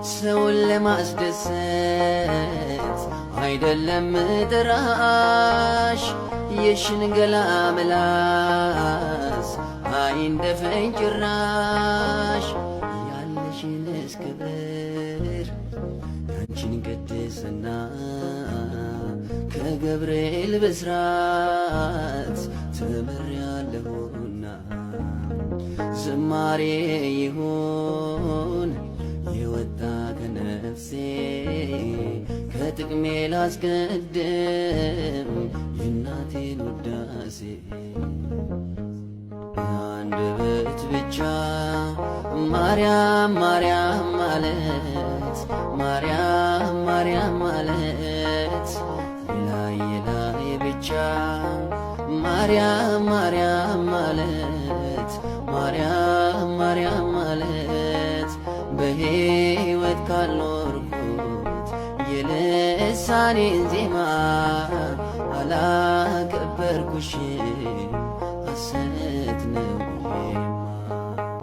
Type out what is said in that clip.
ሰውን ለማስደሰት አይደለም ጥራሽ የሽንገላ ምላስ አይንደፈኝ ጭራሽ ያለሽን እስክብር ያንቺን ቅድስና ከገብርኤል ብስራት ተምሬያለሁና ዝማሬ ይሁን የወጣ ከነፍሴ ከጥቅሜ ላስቀድም የእናቴን ውዳሴ አንደበት ብቻ ማርያም ማርያም ማለት ማርያም ማርያም ማለት የላይ ብቻ ማርያም ማርያም ማለት ማርያም ማርያም ማለት በሕይወት ካልኖርኩት የልሳኔን ዜማ አላከበርኩሽም